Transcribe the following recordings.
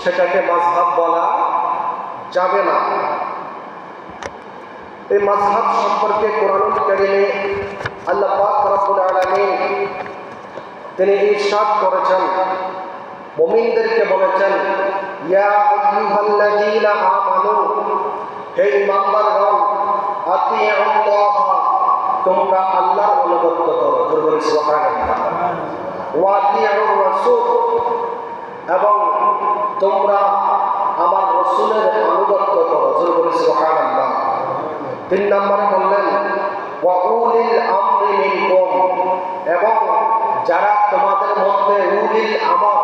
সেটাকে মাযহাব বলা যাবে না। এই মাযহাব সম্পর্কে কোরআনুল কারীমে আল্লাহ পাক রব্বুল আলামিন তিনি ইরশাদ করেছেন, মুমিনদেরকে বলেছেন, ইয়া আইয়ুহাল্লাযীনা আমানু, হে ঈমানদারগণ, আতিউল্লাহ, তোমরা আল্লাহর অনুগত করো। জোরে বলি সুবহানাল্লাহ। ওয়া আতিউর রাসূল, এবং তোমরা আমার রাসূলের অনুগত করো। জোরে বলি সুবহানাল্লাহ। 3 নম্বরে বললেন, ওয়া উলিল আমরি মিনকুম, এবং যারা তোমাদের মধ্যে উলিল আমর,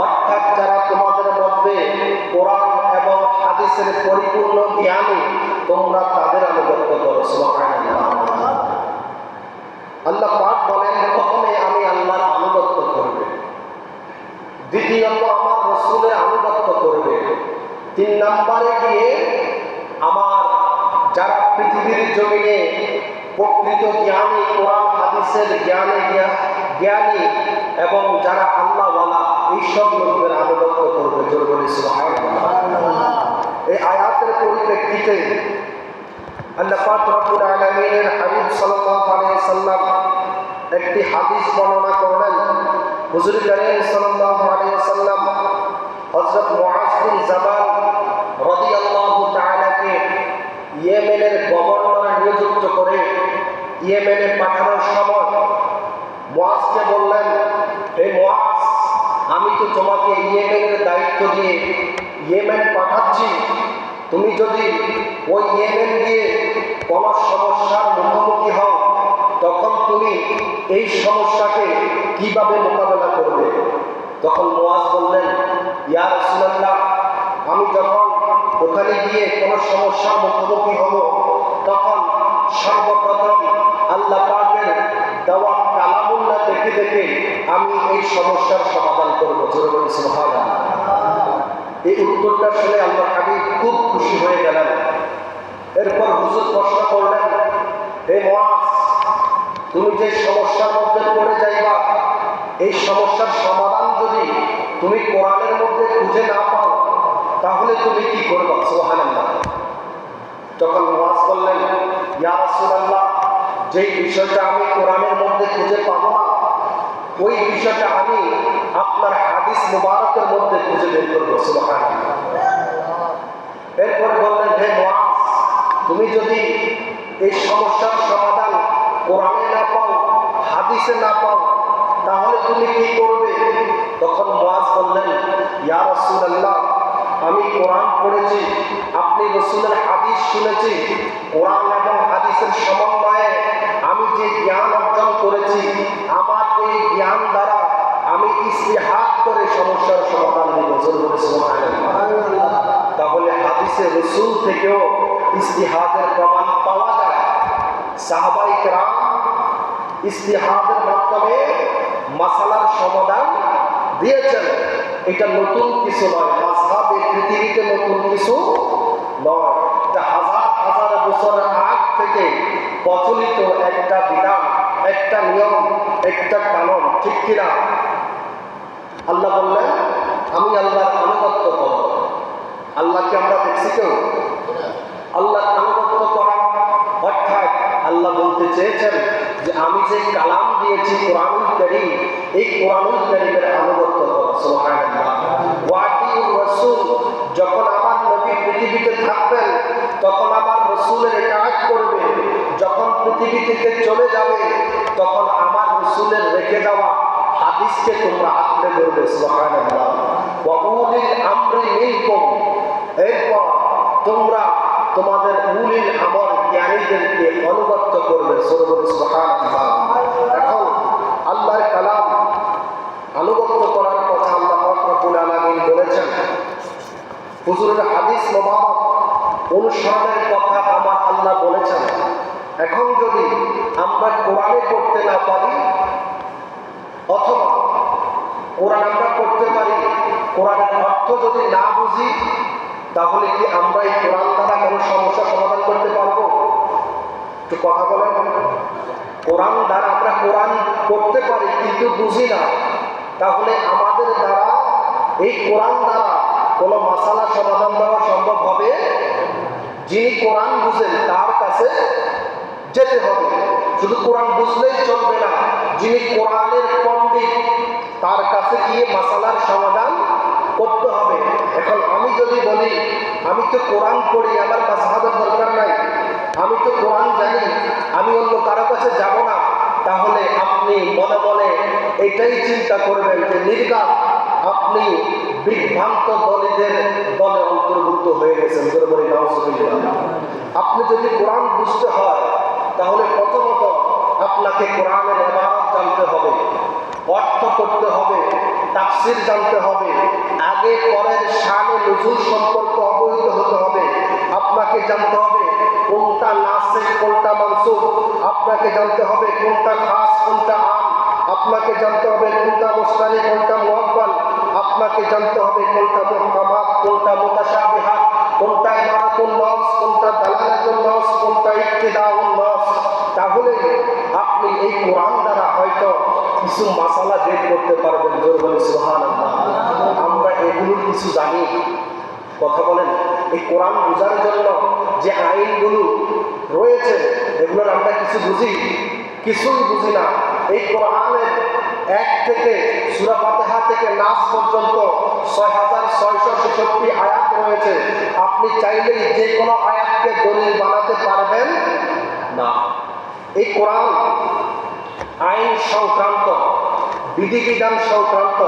অর্থাৎ যারা তোমাদের মধ্যে কোরআন এবং হাদিসের পরিপূর্ণ জ্ঞানী, তোমরা তাদের অনুগত করো। সুবহানাল্লাহ। আল্লাহ পাক বলেন, প্রথমে আমি আল্লাহর আনুগত্য করবে, দ্বিতীয়ত আমার রাসূলের আনুগত্য করবে, 3 নম্বরে গিয়ে আমার যারা পৃথিবীর জমিনে প্রকৃত জ্ঞানী, কোরআন হাদিসের জ্ঞানী এবং যারা আল্লাহওয়ালা, এইসব লোকদের আনুগত্য করবে। জোরে বলি সুবহানাল্লাহ। এই আয়াতের পরিপ্রেক্ষিতে আল্লাহ পাক রব্বুল আলামিনের হাবিব সাল্লাল্লাহু আলাইহি ওয়াসাল্লাম একটি হাদিস বর্ণনা করলেন। হুজুর কারীম সাল্লাল্লাহু আলাইহি ওয়াসাল্লাম হযরত মুআজ বিন জাবাল রাদিয়াল্লাহু তাআলাকে ইয়েমেনের গভর্নর নিযুক্ত করে ইয়েমেনে পাঠানোর সময় মুআজকে বললেন, হে মুআজ, আমি তো তোমাকে ইয়েমেনের দায়িত্ব দিয়ে ইয়েমেন পাঠাচ্ছি, তুমি যদি ওই ইয়েমেন গিয়ে কোনো সমস্যার মুখোমুখি হও, তখন তুমি এই সমস্যাকে কিভাবে মোকাবেলা করবে? তখন মুআজ বললেন, ইয়া রাসূলুল্লাহ, আমি যখন ওখানে গিয়ে কোনো সমস্যার মুখোমুখি হব, তখন সর্বপ্রথম আল্লাহ পাকের দেওয়া কালামুল্লাহ দেখে দেখে আমি এই সমস্যার সমাধান করবো। জোরে বলি সুবহানাল্লাহ। এই উত্তরটা শুনে আল্লাহ হাবিব খুব খুশি হয়ে গেলেন। এরপর হুজুর প্রশ্ন করলেন, হে মুআজ, তুমি যে সমস্যার মধ্যে পড়ে যাইবা, এই সমস্যার সমাধান যদি তুমি কোরআনের মধ্যে খুঁজে না পাও, তাহলে তুমি কি করবা? সুবহানাল্লাহ। তখন মুআজ বললেন, ইয়া রাসূলুল্লাহ, যে বিষয়টা আমি কোরআনের মধ্যে খুঁজে পাবো না, ওই বিষয়টা আমি আপনার হাদিস মুবারকের মধ্যে খুঁজে বের করবো। সুবহানাল্লাহ। এরপর বললেন, হে মুআজ, তুমি যদি এই সমস্যার সমাধান কোরআনে না পাও, হাদিসে না পাও, তাহলে তুমি কি করবে? তখন মুআজ বললেন, ইয়া রাসূলুল্লাহ, আমি কোরআন পড়েছি, আপনি রাসূলের হাদিস শুনেছি, কোরআন এবং হাদিসের সমন্বয়ে আমি যে জ্ঞান অর্জন করেছি, আমার এই জ্ঞান দ্বারা আমি ইস্তিহাদ করে সমস্যার সমাধান দিব। সুবহানাল্লাহ। তাহলে হাদিসে রাসূল থেকেও ইস্তিহাদের প্রমাণ পাওয়া যায়। সাহাবায়ে কেরাম ইস্তিহাদের মাধ্যমে মাসালার সমাধান দিয়েছেন। এটা নতুন কিছু নয়, মাযহাব এই পৃথিবীতে নতুন কিছু নয়, এটা হাজার হাজার বছরের আগ থেকে প্রচলিত একটা বিধান, একটা নিয়ম, একটা কানুন, ঠিক কিনা? আল্লাহ বললেন, আমি আল্লাহর আনুগত্য করব। আল্লাহকে আমরা দেখছি কেউ? আল্লাহর আনুগত্য করা অর্থাৎ আল্লাহ বলতে চেয়েছেন যে আমি যে কালাম দিয়েছি কোরআনুল কারীম, এই কোরআনুল কারীমের আনুগত্য করো। সুবহানাল্লাহ। ওয়া আতিউর রাসূল, যখন আমার নবী পৃথিবীতে থাকবেন তখন আমার রাসূলের ইতাআত করবে, যখন পৃথিবী থেকে চলে যাবে তখন আমার রাসূলের রেখে যাওয়া হাদিসকে তোমরা আঁকড়ে ধরবে। সুবহানাল্লাহ। ওয়া উলিল আমরি মিনকুম, এরপর তোমরা তোমাদের উলিল আমর জ্ঞানীদেরকে অনুগত করবে। সুবহানাল্লাহ। এখন আল্লাহর কালাম আনুগত্য করার কথা আল্লাহ পাক রব্বুল আলামিন বলেছেন। হুজুরের হাদিস মোবারক অনুসরণের কথা আমার আল্লাহ বলেছেন। এখন যদি আমরা কোরআনে পড়তে না পারি, অথবা কোরআন আমরা পড়তে পারি, কোরআনের অর্থ যদি না বুঝি, তাহলে কি আমরা এই কোরআন দ্বারা কোনো সমস্যা সমাধান করতে পারবো? একটু কথা বলেন। কোরআন দ্বারা আমরা কোরআন পড়তে পারি কিন্তু বুঝি না, তাহলে আমাদের দ্বারা এই কোরআন দ্বারা কোনো মাসালা সমাধান দেওয়া সম্ভব হবে? যিনি কোরআন বুঝেন তার কাছে যেতে হবে। শুধু কোরআন বুঝলেই চলবে না, যিনি কোরআনের পণ্ডিত তার কাছে গিয়ে মাসালার সমাধান করতে হবে। এখন আমি যদি বলি আমি তো কোরআন পড়ি, আমার মাযহাবের দরকার নাই, আমি তো কোরআন জানি, আমি অন্য কারো কাছে যাব না, তাহলে আপনি মনে মনে এটাই চিন্তা করবেন যে নির্ঘাত আপনি বিভ্রান্ত দলীদের দলে অন্তর্ভুক্ত হয়ে গেছেন। আপনি যদি কোরআন বুঝতে হয় তাহলে প্রথমত আপনাকে কোরআনের ইবারত জানতে হবে, অর্থ করতে হবে, তাফসীর জানতে হবে, আগে পরের শানে নুজুল সম্পর্কে অবহিত হতে হবে। আপনাকে জানতে হবে কোনটা নাসিখ কোনটা মানসুখ, আপনাকে জানতে হবে কোনটা খাস কোনটা আম, আপনাকে জানতে হবে কোনটা মুস্তারিক কোনটা মুআব্বাল, আপনাকে জানতে হবে কোনটা মুহকামাত কোনটা মুতাশাবিহাত, কোনটা ইবারাতুন নাস কোনটা দালালাতুন নাস কোনটা ইক্তিদাউন নাস। তাহলে আপনি এই কোরআন দ্বারা হয়তো কিছু মাসালা বের করতে পারবেন। জোর বলে সুবহানাল্লাহ। আমরা এগুলোর কিছু জানি, কথা বলেন, এই কোরআন বোঝার জন্য যে আইনগুলো রয়েছে এগুলোর আমরা কিছু বুঝি? কিছুই বুঝি না। এই কোরআনের 1 থেকে সূরা ফাতিহা থেকে নাস পর্যন্ত 6666 আয়াত রয়েছে। আপনি চাইলেই যে কোনো আয়াতকে দলিল বানাতে পারবেন না। এই কোরআন আইন সংক্রান্ত, বিধিবিধান সংক্রান্ত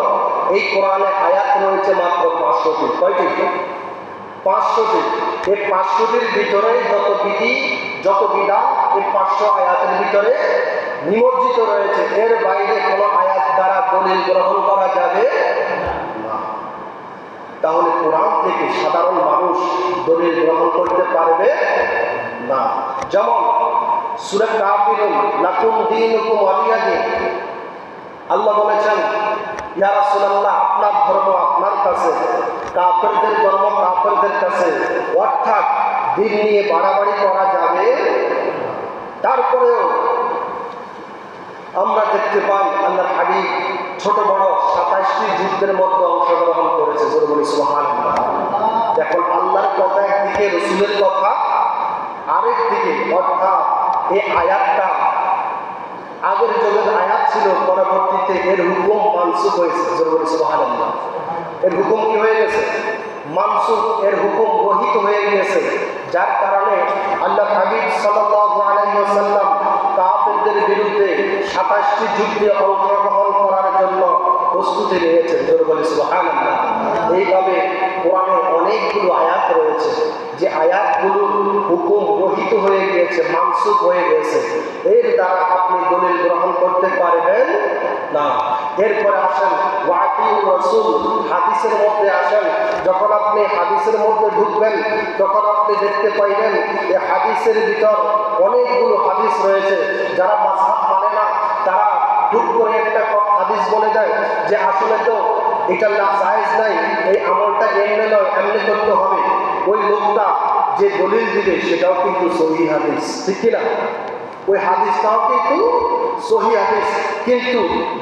এই কোরআনে আয়াত রয়েছে মাত্র 500টি। কয়টি? 500টি। এই 500টির ভিতরে যত বিধি যত বিধান এই 500 আয়াতের ভিতরে নিমজ্জিত রয়েছে। এর বাইরে কোনো আয়াত দ্বারা দলিল গ্রহণ করা যাবে না। তাহলে কোরআন থেকে সাধারণ মানুষ দলিল গ্রহণ করতে পারবে না। যেমন সূরা কাফিরুন লাকুম দীনুকুম ওয়ালিয়া দীন, আল্লাহ বলেছেন ইয়া রাসূলুল্লাহ আপনার ধর্ম আপনার কাছে, কাফেরদের ধর্ম কাফেরদের কাছে, অর্থাৎ দিন নিয়ে বাড়াবাড়ি করা যাবে। তারপরেও আমরা দেখতে পাই আল্লাহর হাবিব ছোট বড় 27টি যুদ্ধের মধ্যে অংশগ্রহণ করেছে। জোরে বলি সুবহানাল্লাহ। দেখুন আল্লাহর কথা একদিকে, রাসূলের কথা আরেক দিকে, অর্থাৎ এই আয়াতটা আগের যুগের আয়াত ছিল, পরবর্তীতে এর হুকুম মানসুখ হয়েছে। জোরে বলি সুবহানাল্লাহ। এর হুকুম কি হয়ে গেছে? মানসুখ, এর হুকুম রহিত হয়ে গিয়েছে। যার কারণে আল্লাহর হাবিব সাল্লাল্লাহু আলাইহি ওয়াসাল্লাম কাফেরদের বিরুদ্ধে 27টি যুদ্ধে অংশগ্রহণ করার জন্য প্রস্তুতি নিয়েছেন। জোরে বলি সুবহানাল্লাহ। এইভাবে কোরআনে অনেকগুলো আয়াত রয়েছে যে আয়াতগুলোর হুকুম রহিত হয়ে গিয়েছে, মানসুখ হয়ে গেছে। এর দ্বারা আপনি দলিল গ্রহণ করতে পারবেন না। এরপরে আসেন ওয়াকিউর রাসূল, হাদিসের মধ্যে আসেন। যখন আপনি হাদিসের মধ্যে ঢুকবেন তখন আপনি দেখতে পাইবেন যে হাদিসের ভিতর অনেকগুলো হাদিস রয়েছে। যারা মাযহাব মানে না তারা হুট করে একটা হাদিস বলে দেয় যে আসলে তো এটা না জায়েজ নাই, এই আমলটা এমনি নয় এমনি করতে হবে। ওই লোকটা যে দলিল দিবে সেটাও কিন্তু সহিহ হাদিস, ঠিক কিনা? ওই হাদিসটাও কিন্তু সহিহ হাদিস, কিন্তু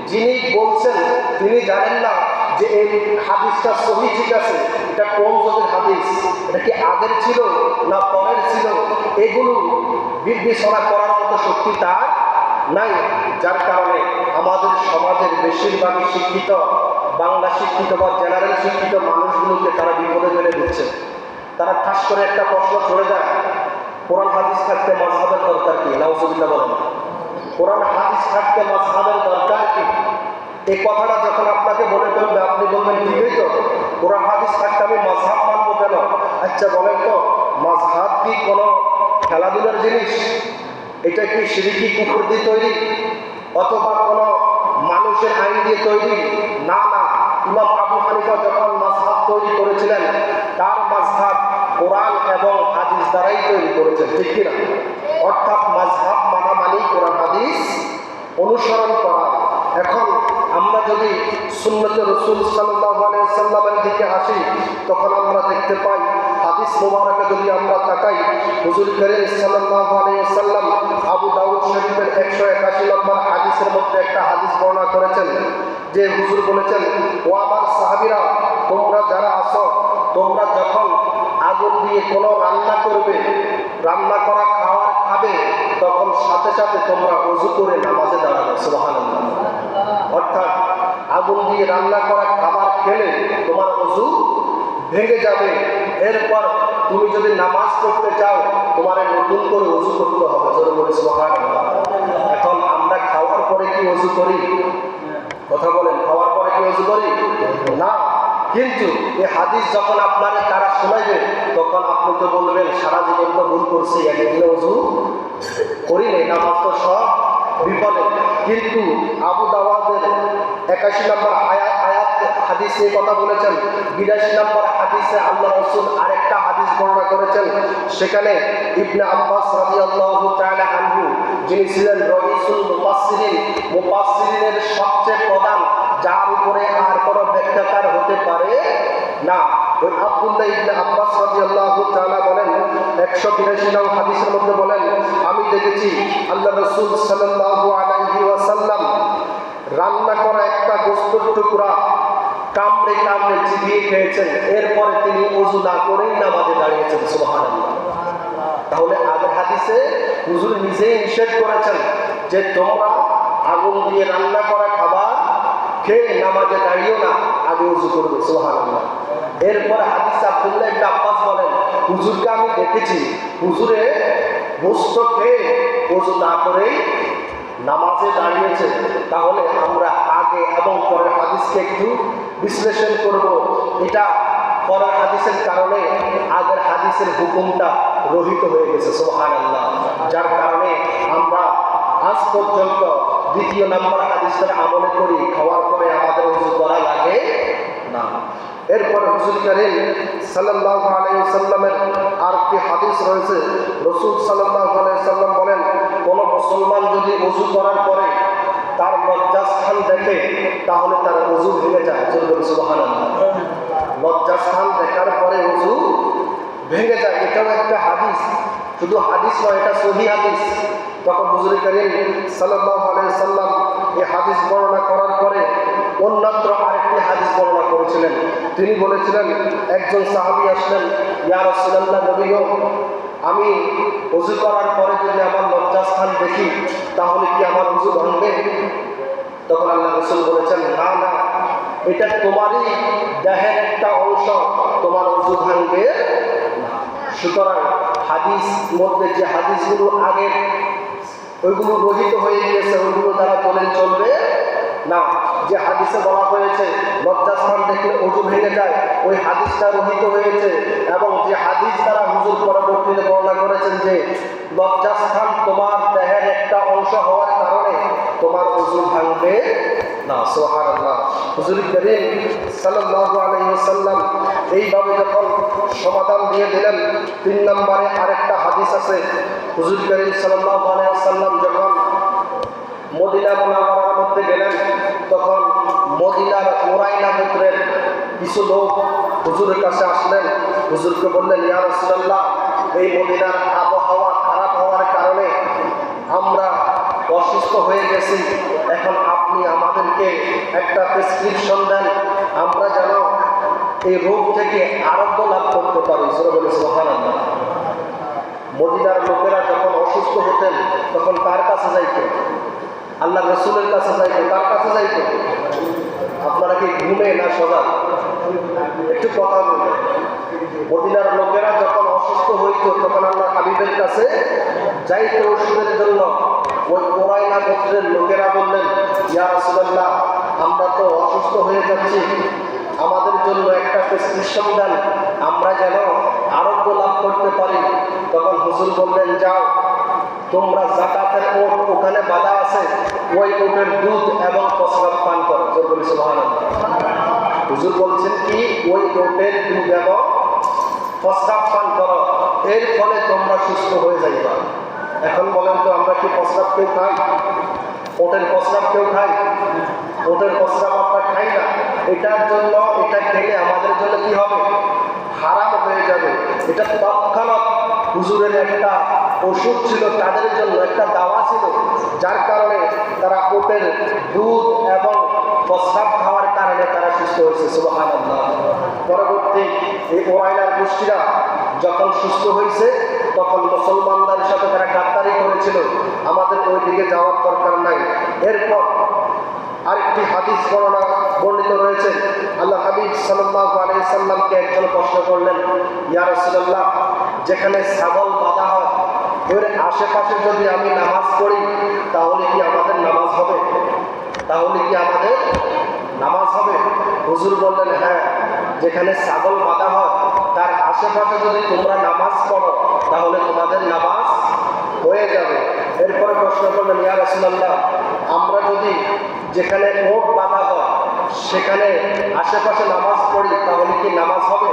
যিনি বলছেন তিনি জানেন না যে এই হাদিসটা সহিহ, ঠিক আছে, এটা কোন যুগের হাদিস, এটা কি আগের ছিল না পরের ছিল, এগুলো বিবেচনা করার মতো শক্তি তার নাই। যার কারণে আমাদের সমাজের বেশিরভাগই শিক্ষিত, বাংলা শিক্ষিত বা জেনারেল শিক্ষিত মানুষগুলোকে তারা বিপদে ফেলে দিচ্ছে। তারা ঠাস করে একটা প্রশ্ন ছড়ে যায়, কোরআন হাদিস থাকতে মাযহাবের দরকার কি? নাউজুবিল্লাহ বলেন। কোরআন হাদিস থাকতে মাযহাবের দরকার কি? এই কথাটা যখন আপনাকে বলে ফেলবে আপনি বলবেন ঠিকই তো, কোরআন হাদিস থাকতে আমি মাযহাব মানবো কেন? আচ্ছা বলেন তো, মাযহাব কি কোনো খেলাধুলার জিনিস? এটা কি শিরকি কুফর দিয়ে তৈরি, অথবা কোনো মানুষের আইন দিয়ে তৈরি? না না, ইমাম আবু হানিফা যখন মাযহাব তৈরি করেছিলেন তার মাযহাব কোরআন এবং হাদিস দ্বারাই তৈরি করেছেন, ঠিক কিনা? অর্থাৎ মাযহাব মানা মানেই কোরআন হাদিস অনুসরণ করা। এখন আমরা যদি সুন্নতে রাসূল সাল্লাল্লাহু আলাইহি ওয়াসাল্লামের দিকে আসি তখন আমরা দেখতে পাই হাদিস মোবারকে যদি আমরা তাকাই, হুজুর করিম সাল্লাল্লাহু আলাইহি ওয়াসাল্লাম আবু দাউদ শরীফের 181 নম্বর হাদিসের মধ্যে একটা হাদিস বর্ণনা করেছেন যে হুজুর বলেছেন, ও আমার সাহাবীরা তোমরা যারা আছো তোমরা যখন আগুন দিয়ে কোনো রান্না করবে, রান্না করা খাবার খাবে, তখন সাথে সাথে তোমরা ওযু করে নামাজে দাঁড়াবে। সুবহানাল্লাহ। অর্থাৎ আগুন দিয়ে রান্না করা খাবার খেলে তোমার ওযু ভেঙে যাবে, এরপর তুমি যদি নামাজ পড়তে চাও তোমার নতুন করে ওযু করতে হবে। জোরে বলে সুবহানাল্লাহ। এখন আমরা খাওয়ার পরে কি ওযু করি? কথা বলেন, খাওয়ার পরে কি ওযু করি? না। কিন্তু এই হাদিস যখন আপনারা তারা শোনাইবে, তখন আপনি তো বলবেন সারা জীবন তো ভুল করছি, একদিনে ওযু করি নাই, নামাজ তো সব বিফলে। কিন্তু আবু দাওয়াদের 81 নম্বর আয়াত হাদিসে কথা বলেছেন। 82 নম্বর হাদিসে আল্লাহ রাসূল আরেকটা হাদিস বর্ণনা করেছেন। সেখানে ইবনে আব্বাস রাদিয়াল্লাহু তাআলা আনহু, যিনি ছিলেন রাইসুল মুফাসসিরিনের সবচেয়ে প্রধান, যার উপরে আর কোনো ব্যাখ্যাকার হতে পারে না, ওই আব্দুল্লাহ ইবনে আব্বাস রাদিয়াল্লাহু তাআলা বলেন, 182 নং হাদিসের মধ্যে বলেন, আমি দেখেছি আল্লাহ রাসূল সাল্লাল্লাহু আলাইহি ওয়াসাল্লাম রান্না করা একটা গোশতের টুকরা কামড়ে কামড়ে চিবিয়ে খেয়েছেন, এরপরে তিনি ওযু না করেই নামাজে দাঁড়িয়েছেন। সুবহানাল্লাহ। তাহলে আগের হাদিসে হুজুর নিজেই নিষেধ করেছেন যে তোমরা আগুন দিয়ে রান্না করা খাবার খেয়ে নামাজে দাঁড়িয়েও না, আগে ওযু করবে। সুবহানাল্লাহ। এরপর হাদিসে আব্দুল্লাহ ইবনে আব্বাস বলেন, হুজুরকে আমি দেখেছি হুজুরে গোশত খেয়ে ওযু না করেই নামাজে দাঁড়িয়েছে। তাহলে আমরা আগে এবং পরের হাদিসকে একটু বিশ্লেষণ করব। এটা পরের হাদিসের কারণে আগের হাদিসের হুকুমটা রহিত হয়ে গেছে। সুবহানাল্লাহ। যার কারণে আমরা আজ পর্যন্ত দ্বিতীয় নম্বর হাদিসের আমলে করি, খাওয়ার পরে আমাদের ওযু করা লাগে না। এরপর হুজুর করিম সাল্লাল্লাহু আলাইহি ওয়াসাল্লামের আরেকটি হাদিস রয়েছে। রাসূল সাল্লাল্লাহু আলাইহি ওয়াসাল্লাম বলেন, কোন মুসলমান যদি ওযু করার পরে তার লজ্জাস্থান দেখে তাহলে তার ওযু ভেঙে যায়। সুবহানাল্লাহ। লজ্জাস্থান দেখার পরে ওযু ভেঙে যায়, এটাও একটা হাদিস। শুধু হাদিস নয়, এটা সহিহ হাদিস। তখন হুজুর করিম সাল্লাল্লাহু আলাইহি ওয়াসাল্লাম এই হাদিস বর্ণনা করার পরে অন্যত্র আরেকটি হাদিস বর্ণনা করেছিলেন। তিনি বলেছিলেন, একজন সাহাবী আসলেন, ইয়া রাসূলুল্লাহ, নবী গো, আমি ওযু করার পরে যদি আমার লজ্জাস্থান দেখি তাহলে কি আমার ওযু ভাঙবে? তখন আল্লাহ রাসূল বলেছেন, না না, এটা তোমারই দেহের একটা অংশ, তোমার ওযু ভাঙবে না। সুতরাং হাদিস মধ্যে যে হাদিসগুলো আগে ওইগুলো রহিত হয়ে গিয়েছে, ওইগুলো দ্বারা বলে চলবে না। যে হাদিসে বলা হয়েছে লজ্জাস্থান দেখলে ওযু ভেঙে যায়, ওই হাদিসটা রহিত হয়েছে। এবং যে হাদিস দ্বারা হুজুর পরবর্তীতে বর্ণনা করেছেন যে লজ্জাস্থান তোমার দেহের একটা অংশ হওয়ার কারণে তোমার ওযু ভাঙবে না। সুবহানাল্লাহ। হুজুর করিম সাল্লাল্লাহু আলাইহি ওয়াসাল্লাম এইভাবে যখন সমাধান দিয়ে দিলেন, 3 নম্বরে আরেকটা হাদিস আছে। হুজুর করিম সাল্লাল্লাহু আলাইহি ওয়াসাল্লাম যখন মদিনা মুনাওয়ারার মধ্যে গেলেন, তখন মদিনার উরাইনা গোত্রের কিছু লোক হুজুরের কাছে আসলেন। হুজুরকে বললেন, ইয়া রাসূলুল্লাহ, এই মদিনার আবহাওয়া খারাপ হওয়ার কারণে আমরা অসুস্থ হয়ে গেছি, এখন আপনি আমাদেরকে একটা প্রেসক্রিপশন দেন, আমরা যেন এই রোগ থেকে আরোগ্য লাভ করতে পারি। সুবহানাল্লাহ। মদিনার লোকেরা যখন অসুস্থ হতেন তখন কার কাছে যাইতেন? আল্লাহ রাসূলের কাছে যাইতেন। কার কাছে যাইতেন? আপনারা কি ঘুমে না সজাগ? একটু কথা বলবেন। মদিনার লোকেরা যখন অসুস্থ হইত তখন আল্লাহ হাবিবের কাছে যাইতে ওষুধের জন্য। ওই উরাইনা গোত্রের লোকেরা বললেন, ইয়া রাসূলুল্লাহ, আমরা তো অসুস্থ হয়ে যাচ্ছি, আমাদের জন্য একটা প্রেসক্রিপশন দেন, আমরা যেন আরোগ্য লাভ করতে পারি। তখন হুজুর বললেন, যাও, তোমরা যাকাতের ওট ওখানে বাঁধা আছে, ওই ওটের দুধ এবং প্রস্রাব পান করো। সুবহানাল্লাহ। হুজুর বলছেন কি, ওই ওটের দুধ এবং প্রস্রাব পান করো, এর ফলে তোমরা সুস্থ হয়ে যাইবা। এখন বলেন তো, আমরা কি প্রস্রাব কেউ খাই? ওটের প্রস্রাব কেউ খাই? ওটের প্রস্রাব আমরা খাই না। এটার জন্য, এটা খেলে আমাদের জন্য কি হবে? হারাম হয়ে যাবে। এটা তৎক্ষণাৎ হুজুরের একটা ওষুধ ছিল, তাদের জন্য একটা দাওয়া ছিল, যার কারণে তারা ওটের দুধ এবং প্রস্রাব খাওয়ার কারণে কারণে তারা সুস্থ হয়েছে। সুবহানাল্লাহ। পরবর্তী এই ওরাইলার গোষ্ঠীরা যখন সুস্থ হয়েছে তখন মুসলমানদের সাথে তারা গাদ্দারি করেছিল, আমাদের ওই দিকে যাওয়ার দরকার নাই। এরপর আরেকটি হাদিস বর্ণিত রয়েছে, আল্লাহ হাবিব সাল্লাল্লাহু আলাইহি সাল্লামকে একজন প্রশ্ন করলেন, ইয়া রাসূলুল্লাহ, যেখানে ছাগল বাঁধা হয় এর আশেপাশে যদি আমি নামাজ পড়ি তাহলে কি আমাদের নামাজ হবে? তাহলে কি আমাদের নামাজ হবে? হুজুর বললেন, হ্যাঁ, যেখানে ছাগল বাঁধা হয় তার আশেপাশে যদি তোমরা নামাজ পড়ো তাহলে তোমাদের নামাজ হয়ে যাবে। এরপরে প্রশ্ন করলেন, ইয়া রাসূলুল্লাহ, আমরা যদি যেখানে ওট বাঁধা হয় সেখানে আশেপাশে নামাজ পড়ি তাহলে কি নামাজ হবে?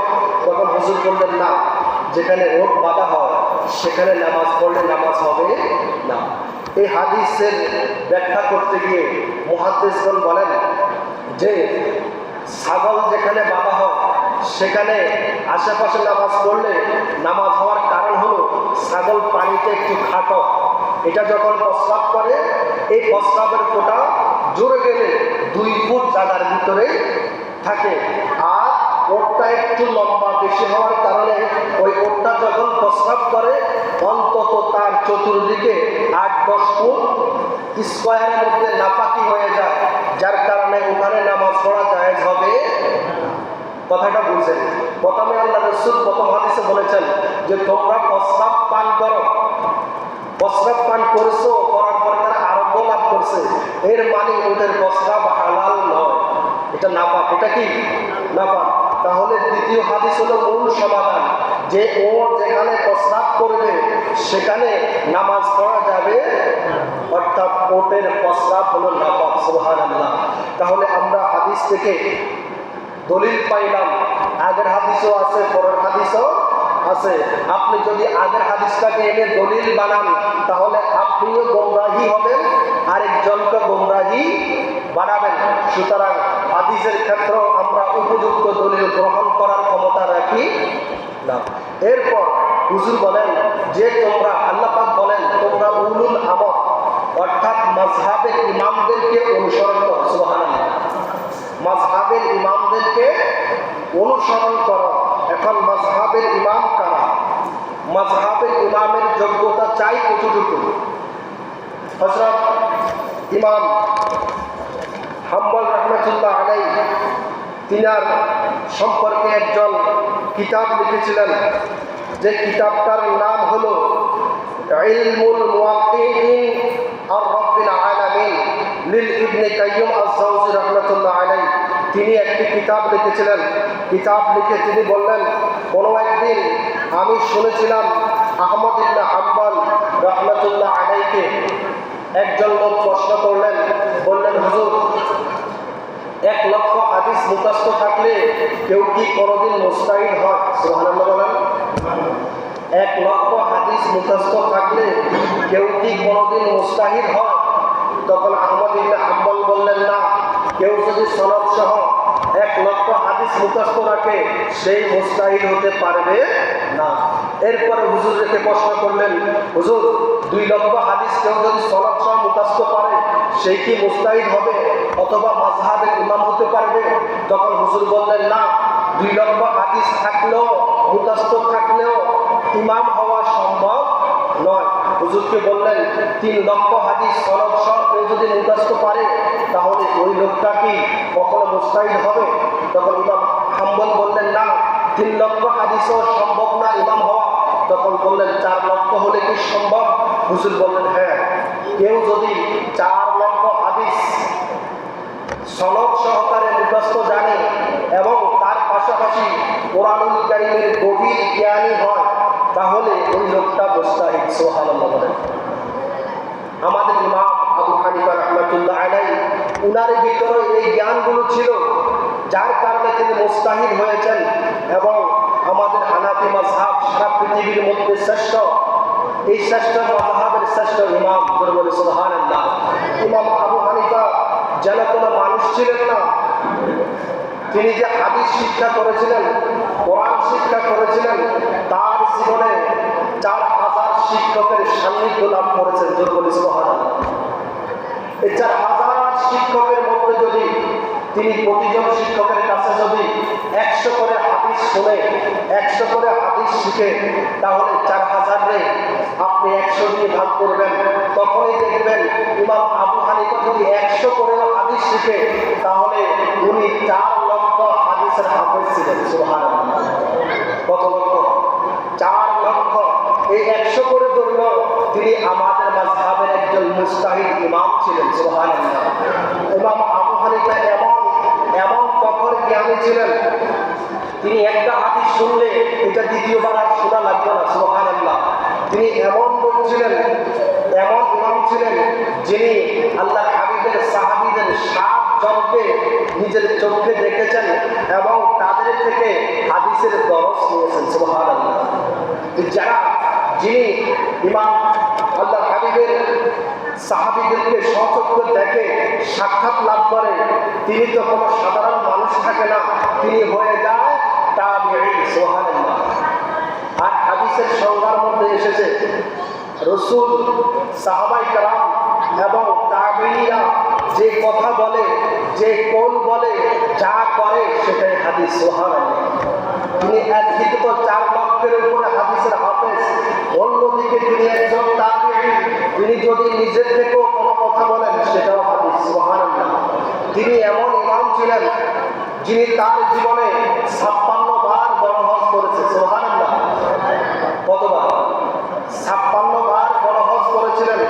তখন হুজুর বললেন, না, যেখানে ওট বাঁধা হয় সেখানে নামাজ পড়লে নামাজ হবে না। এই হাদিসের ব্যাখ্যা করতে গিয়ে মুহাদ্দিসগণ বলেন যে ছাগল যেখানে বাঁধা হয় সেখানে আশেপাশে নামাজ পড়লে নামাজ হওয়ার কারণ হলো ছাগল পানিতে একটু খাটো, এটা যখন প্রস্রাব করে এই প্রস্রাবের ফোঁটা জোরে গেলে 2 ফুট জায়গার ভিতরে থাকে, আর ওটটা একটু লম্বা বেশি হওয়ার কারণে ওই ওটটা যখন প্রস্রাব করে অন্তত তার চতুর্দিকে 8-10 ফুট স্কোয়ারের মধ্যে নাপাকি হয়ে যায়, যার কারণে ওখানে নামাজ পড়া জায়েজ হবে। কথাটা বুঝছেন? প্রথমে আল্লাহ রাসূল প্রথম হাদিসে বলেছেন যে তোমরা প্রস্রাব পান করো, প্রস্রাব পান করছো, করার পর তারা আরোগ্য লাভ করছে, এর মানে ওদের প্রস্রাব হালাল নয়, এটা নাপাক। এটা কি নাপাক? তাহলে দ্বিতীয় হাদিস হলো মূল সমাধান, যে ও যেখানে প্রস্রাব করবে সেখানে নামাজ পড়া যাবে, অর্থাৎ ওটের প্রস্রাব হলো নাপাক। সুবহানাল্লাহ। তাহলে আমরা হাদিস থেকে দলিল পাইলাম, আগের হাদিসও আছে, পরের হাদিসও আছে। আপনি যদি আগের হাদিসটাকে এনে দলিল বানান তাহলে আপনিও গোমরাহি হবেন, আরেকজনকে গোমরাহি বানাবেন। সুতরাং হাদিসের ক্ষেত্রেও আমরা উপযুক্ত দলিল গ্রহণ করার ক্ষমতা রাখি না। এরপর হুজুর বলেন যে তোমরা, আল্লাহ পাক বলেন, তোমরা উলুল আমর অর্থাৎ মাযহাবের ইমামদেরকে অনুসরণ করো। সুবহানাল্লাহ। মাযহাবের ইমামদেরকে অনুসরণ করো। এখন মাযহাবের ইমাম কারা? মাযহাবের ইমামের যোগ্যতা চাই কতটুকু? হযরত ইমাম হাম্বল রাহমাতুল্লাহ আলাইহি তিনার সম্পর্কে একজন কিতাব লিখেছিলেন, যে কিতাবটার নাম হলো ইলমুল মুওয়াক্কিঈন আর রাব্বিল আলামিন লিল ইবনে কাইয়্যিম আয-জাওযী রাহমাতুল্লাহ আলাইহি। তিনি একটি কিতাব লিখেছিলেন। কিতাব লিখে তিনি বললেন, কোনো একদিন আমি শুনেছিলাম আহমদ ইবনে হাম্বল রাহমাতুল্লাহ আলাইহিকে একজন লোক প্রশ্ন করলেন, বললেন, হুজুর, 1 লক্ষ হাদিস মুখস্থ থাকলে কেউ কি কোনোদিন মুস্তাহিদ হয়? সুবহানাল্লাহ বলেন। 1 লক্ষ হাদিস মুখস্থ থাকলে কেউ কি কোনোদিন মুস্তাহিদ হয়? তখন আহমদ ইবনে হাম্বল বললেন, না, কেউ যদি সনদ সহ 1 লক্ষ হাদিস মুখস্থ রাখে সেই মুস্তাহিদ হতে পারবে না। এরপরে হুজুর রেখে প্রশ্ন করলেন, হুজুর, 2 লক্ষ হাদিস কেউ যদি সনদ সহ মুখস্থ পারে সেই কি মুস্তাহিদ হবে অথবা মাযহাবের ইমাম হতে পারবে? তখন হুজুর বললেন, না, 2 লক্ষ হাদিস থাকলেও, মুখস্থ থাকলেও ইমাম হওয়া সম্ভব নয়। হুজুরকে বললেন, 3 লক্ষ হাদিস সনদ সহ কেউ যদি মুখস্থ পারে তাহলে ওই লোকটা কি কখনো মুস্তাহিদ হবে? তখন ইমাম হাম্বল বললেন, না, 3 লক্ষ হাদিসও সম্ভব না ইমাম হওয়া। তখন বললেন, 4 লক্ষ হলে কি সম্ভব? হুজুর বললেন, হ্যাঁ, কেউ যদি 4 লক্ষ হাদিস সনদ সহকারে মুখস্থ জানে এবং তার পাশাপাশি কোরআনুল কারীমের গভীর জ্ঞানী হয় তাহলে ওই লোকটা মুস্তাহিদ। সুবহানাল্লাহ বলেন। আমাদের ইমাম আবু হানিফা রাহমাতুল্লাহ আলাইহি, উনার ভিতরে এই জ্ঞানগুলো ছিল, যার কারণে তিনি মুস্তাহিদ হয়েছেন এবং আমাদের হানাফি মাযহাব সারা পৃথিবীর মধ্যে শ্রেষ্ঠ, এই শ্রেষ্ঠ মাযহাবের শ্রেষ্ঠ ইমাম। বলে সুবহানাল্লাহ। ইমাম আবু হানিফা যেন কোনো মানুষ ছিলেন না, তিনি যে হাদিস শিক্ষা করেছিলেন, কোরআন শিক্ষা করেছিলেন, তার জীবনে 4000 শিক্ষকের সান্নিধ্য লাভ করেছেন। বলে সুবহানাল্লাহ। এই 4000 শিক্ষকের মধ্যে যদি তিনি প্রতিজন শিক্ষকের কাছে যদি 100 করে হাদিস শুনে 100 করে হাদিস শিখে তাহলে 4000 রে আপনি 100 দিয়ে ভাগ করবেন, তখনই দেখবেন ইমাম আবু হানিফা যদি 100 করে হাদিস শিখে তাহলে উনি 4 লক্ষ হাদিসের হাফেজ ছিলেন। সুবহানাল্লাহ। কত লক্ষ? 4 লক্ষ। এই 100 করে ধরল তিনি আমাদের মাযহাবের একজন মুজতাহিদ ইমাম ছিলেন। সুবহানাল্লাহ। ইমাম আবু হানিফা এমন কঠোর জ্ঞানী ছিলেন, তিনি একটা হাদিস শুনলে এটা দ্বিতীয়বার আর শোনা লাগবে না। সুবহানাল্লাহ। তিনি এমন বলছিলেন, এমন ইমাম ছিলেন যিনি আল্লাহর হাবিবের সাহাবীদের 7 জনকে নিজের চোখে দেখেছেন এবং তাদের থেকে হাদিসের দরস নিয়েছেন। সুবহানাল্লাহ। যিনি ইমাম আল্লাহর হাবিবের সাহাবীদেরকে স্বচক্ষে দেখে সাক্ষাৎ লাভ করে, তিনি তো কোনো সাধারণ মানুষ থাকে না, তিনি হয়ে যায় তাবিঈ। সুবহানাল্লাহ। আর হাদিসের সংজ্ঞার মধ্যে এসেছে রাসূল, সাহাবায়ে কেরাম এবং তাবিঈরা যে কথা বলে, যে কৌল বলে, যা করে সেটাই হাদিস। সুবহানাল্লাহ। তিনি একদিকে তো 4 লক্ষের উপরে হাদিসের হাফেজ, অন্যদিকে তিনি একজন তাবিঈ, তিনি যদি নিজের থেকেও কোনো কথা বলেন সেটাও হাদিস। সুবহানাল্লাহ। তিনি এমন ইমাম ছিলেন যিনি তার জীবনে 56 বার বড় হজ করেছে। সুবহানাল্লাহ। কতবার? 56 বার বড় হজ করেছিলেন।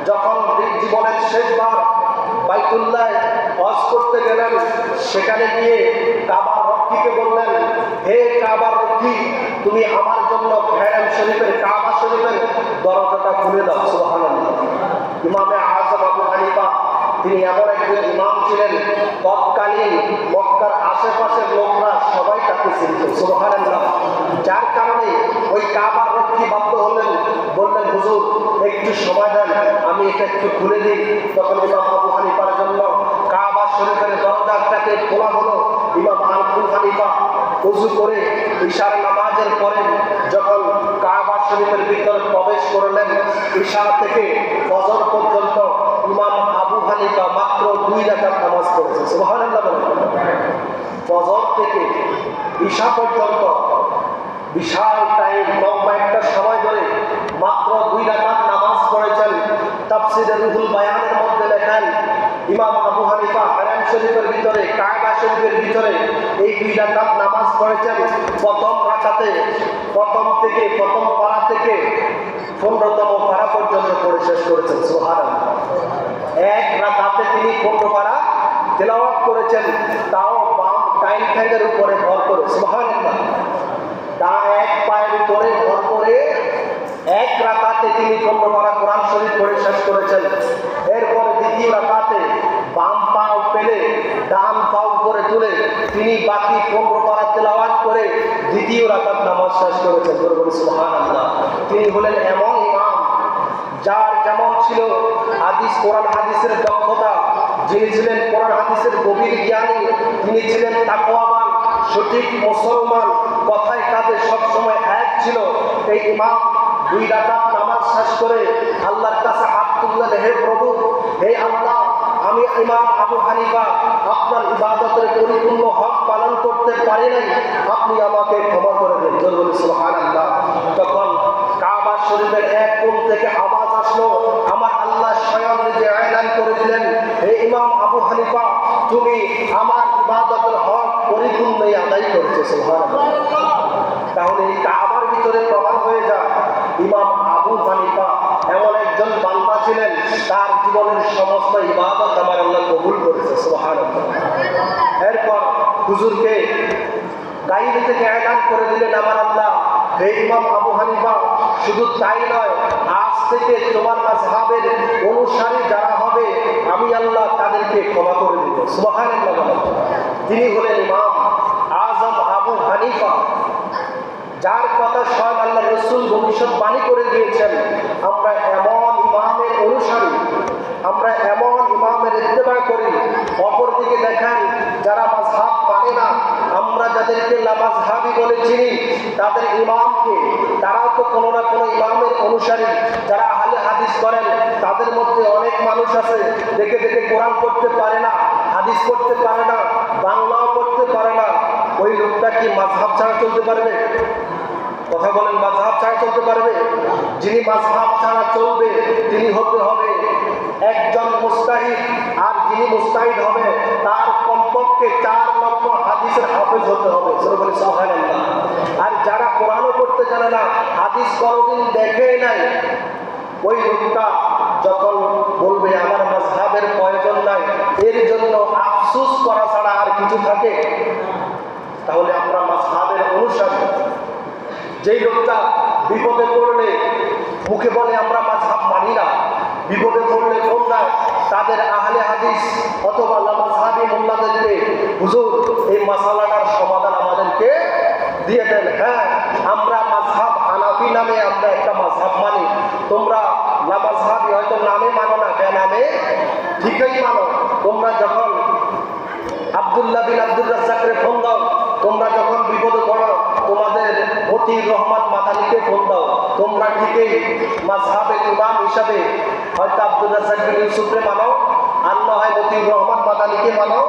যখন জীবনের শেষবার বাইতুল্লাহ হজ করতে গেলেন, সেখানে গিয়ে কাবার রক্ষীকে বললেন, হে কাবার রক্ষী, তুমি আমার জন্য হারাম শরীফের, কাবা শরীফের দরজাটা খুলে দাও। সুবহানাল্লাহ। ইমামে আযম আবু হানিফা তিনি এমন একজন ইমাম ছিলেন, তৎকালীন মক্কার আশেপাশের লোকরা সবাই তাকে চিনত। সুবহানাল্লাহ। যার কারণে ওই কাবার রক্ষী বাধ্য হলেন, বললেন, হুজুর একটু সময় দেন, আমি এটা একটু খুলে দিই। তখন ইমাম আবু হানিফার জন্য কাবা শরীফের দরজাটাকে খোলা হলো। ইমাম আবু হানিফা ওযু করে ইশার নামাজের পরে যখন কাবা শরীফের ভিতরে প্রবেশ করলেন, ইশা থেকে ফজর পর্যন্ত ইমাম আবু হানিফা মাত্র 2 রাকাত নামাজ পড়েছে। সুবহানাল্লাহ। ফজর থেকে ইশা পর্যন্ত বিশাল টাইম, লম্বা একটা সময় ধরে মাত্র 2 রাকাত নামাজ পড়েছেন। তাফসীরে রুহুল বায়ানের মধ্যে লেখেন, ইমাম আবু হানিফা হারাম শরীফের ভিতরে, কাবা শরীফের ভিতরে এই 2 রাকাত নামাজ পড়েছেন। প্রথম রাকাতে প্রথম পারা থেকে 15তম পারা পর্যন্ত পড়ে শেষ করেছেন। সুবহানাল্লাহ। এক রাকাতে তিনি 15 পারা তেলাওয়াত করেছেন, তাও বাম ডাইন ঠ্যাঙের উপরে ভর করে। সুবহানাল্লাহ। তা এক পায়ের উপরে ভর করে এক রাকাতে তিনি 15 পারা কোরআন শরীফ পড়ে শেষ করেছেন। এরপরে দ্বিতীয় রাকাতে বাম পা পেলে ডান পা উপরে তুলে তিনি বাকি 15 পারা তেলাওয়াত করে দ্বিতীয় রাকাত নামাজ শেষ করেছেন। সুবহানাল্লাহ। তিনি হলেন এমন ইমাম যার যেমন ছিল হাদিস, কোরআন হাদিসের দক্ষতা, যিনি ছিলেন কোরআন হাদিসের গভীর জ্ঞানী, তিনি ছিলেন তাকওয়াবান, সঠিক মুসলমান, কথায় কাজে সবসময় এক ছিল। এই ইমাম 2 রাকাত নামাজ শেষ করে আল্লাহর কাছে হাত তুললেন, হে প্রভু, হে আল্লাহ, আমি ইমাম আবু হানিফা আপনার ইবাদতের পরিপূর্ণ হক পালন করতে পারি নাই, আপনি আমাকে ক্ষমা করে দেন। সুবহানাল্লাহ। তখন কাবা শরীফের এক কোণ থেকে আওয়াজ আসলো, আমার আল্লাহ স্বয়ং নিজে এলান করে দিলেন, হে ইমাম আবু হানিফা, তুমি আমার ইবাদতের হক পরিপূর্ণই আদায় করেছো। সুবহানাল্লাহ। তাহলে এই কাবার ভিতরে প্রমাণ হয়ে যায় ইমাম আবু হানিফা এমন একজন বান্দা ছিলেন, তার জীবনের সমস্ত ইবাদত আমার আল্লাহ কবুল করেছে। সুবহানাল্লাহ। এরপর হুজুরকে গাইব থেকে এলান করে দিলেন, আমার আল্লাহ, হে ইমাম আবু হানিফা, শুধু তাই নয়, আজ থেকে তোমার মাযহাবের অনুসারী যারা হবে আমি আল্লাহ তাদেরকে ক্ষমা করে দেব। সুবহানাল্লাহ। তিনি হলেন ইমাম আযম আবু হানিফা, যার কথা স্বয়ং আল্লাহ রাসূল ভবিষ্যৎবাণী করে দিয়েছেন, আমরা এমন ইমামের অনুসারী, আমরা এমন ইমামের ইত্তেবা করি। অপরদিকে দেখেন যারা মাযহাব মানে না, আমরা যাদেরকে লামাযহাবী বলে চিনি, তাদের ইমামকে, তারাও তো কোনো না কোনো ইমামের অনুসারী। যারা আহলে হাদিস হাদিস করেন তাদের মধ্যে অনেক মানুষ আছে দেখে দেখে কোরআন পড়তে পারে না, হাদিস পড়তে পারে না, বাংলাও পড়তে পারে না। ওই লোকটা কি মাযহাব ছাড়া চলতে পারবে? কথা বলেন, মাযহাব ছাড়া চলতে পারবে? যিনি মাযহাব ছাড়া চলবে তিনি হতে হবে একজন মুস্তাহিদ, আর যিনি মুস্তাহিদ হবে তার কমপক্ষে 4 লক্ষ হাদিসের হাফেজ হতে হবে। সুবহানাল্লাহ। আর যারা কোরআনও পড়তে জানে না, হাদিস কোনোদিন দেখেই নাই, ওই লোকটা যখন বলবে আমার মাযহাবের প্রয়োজন নাই, এর জন্য আফসোস করা ছাড়া আর কিছু থাকে? তাহলে আমরা মাযহাবের অনুসারী। যেই লোকটা বিপদে পড়লে মুখে বলে আমরা মাযহাব মানি না, বিপদে পড়লে ফোন দেয় তাদের আহলে হাদিস অথবা মাযহাবী মোল্লাদেরকে, হুজুর এই মাসালাটার সমাধান আমাদেরকে দিয়ে দেন। হ্যাঁ, আমরা মাযহাব হানাফি নামে আমরা একটা মাযহাব মানি, তোমরা মাযহাবী হয়তো নামে মানো না, নামে ঠিকই মানো। তোমরা যখন আব্দুল্লাহ বিন আব্দুর রাজ্জাককে ফোন দাও, তোমরা যখন বিপদে পড়ো তোমাদের মতিউর রহমান মাদানীকে ফোন দাও, তোমরা ঠিকই মাযহাবের ইমাম হিসাবে হয়তো আব্দুর রাজ্জাক বিন ইউসুফকে মানো, আর না হয় মতিউর রহমান মাদানীকে মানো,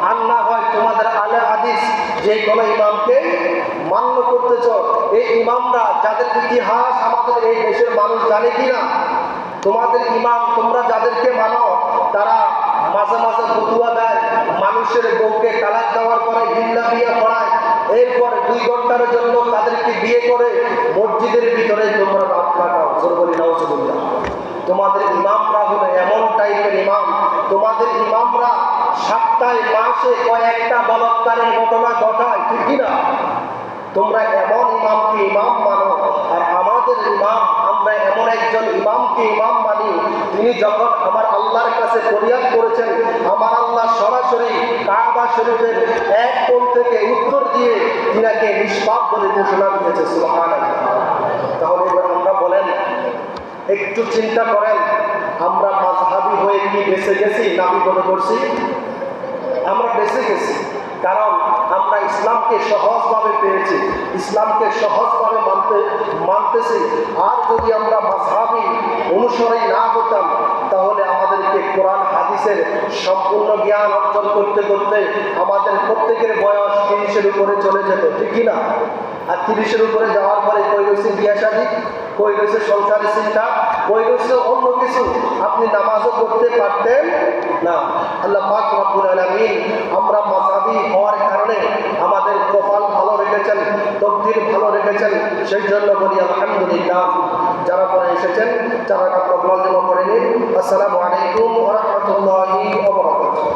আর না হয় তোমাদের আলে হাদিস যে কোনো ইমামকে মান্য করতেছ। এই ইমামরা যাদের ইতিহাস আমাদের এই দেশের মানুষ জানে কিনা, তোমাদের ইমাম তোমরা যাদেরকে মানো তারা মাঝে মাঝে ফতুয়া দেয়, মানুষের বউকে তালাক দেওয়ার পরে হিল্লা বিয়ে পড়ায়, এরপর 2 ঘন্টার জন্য তাদেরকে বিয়ে করে মসজিদের ভিতরে তোমরা রাত কাটাও। জোর বলি নাউজুবিল্লাহ। তোমাদের ইমামরা হলো এমন টাইপের ইমাম, তোমাদের ইমামরা সপ্তাহে মাসে কয়েকটা বলাৎকারের ঘটনা ঘটায়, ঠিক কিনা? তোমরা এমন ইমামকে ইমাম মানো, আর আমাদের ইমাম, আমরা এমন একজন ইমামকে ইমাম মানি, তিনি যখন আমার আল্লাহর কাছে ফরিয়াদ করেছেন, আমার আল্লাহ সরাসরি কাবা শরীফের এক কোণ থেকে উত্তর দিয়ে তিনাকে নিষ্পাপ বলে ঘোষণা দিয়েছে। সুবহানাল্লাহ। তাহলে এবার আমরা বলেন, একটু চিন্তা করেন, আমরা মাযহাবী হয়ে কি বেঁচে গেছি না বিপদে পড়ছি? আমরা বেঁচে গেছি, কারণ আমরা ইসলামকে সহজভাবে পেয়েছি, ইসলামকে সহজভাবে মানতেছি। আর যদি আমরা মাযহাবী অনুসারী না হতাম, তাহলে আমাদেরকে কোরআন হাদিসের সম্পূর্ণ জ্ঞান অর্জন করতে করতে আমাদের প্রত্যেকের বয়স 30-এর উপরে চলে যেত, ঠিক কিনা? আর 30-এর উপরে যাওয়ার পরে কই রয়েছে বিয়া শাদী, কই রয়েছে সংসারের চিন্তা, কই রয়েছে অন্য কিছু, আপনি নামাজও পড়তে পারতেন না। আল্লাহ পাক রব্বুল আলামিন আমরা মাযহাবী হওয়ার কারণে আমাদের কপাল ভালো রেখেছেন, তকদির ভালো রেখেছেন, সেই জন্য বলি আলহামদুলিল্লাহ। যারা পরে এসেছেন তারা প্রবলেম জমা করে নিন। আসসালামু আলাইকুম ওয়া রাহমাতুল্লাহি ওয়া বারাকাতুহু।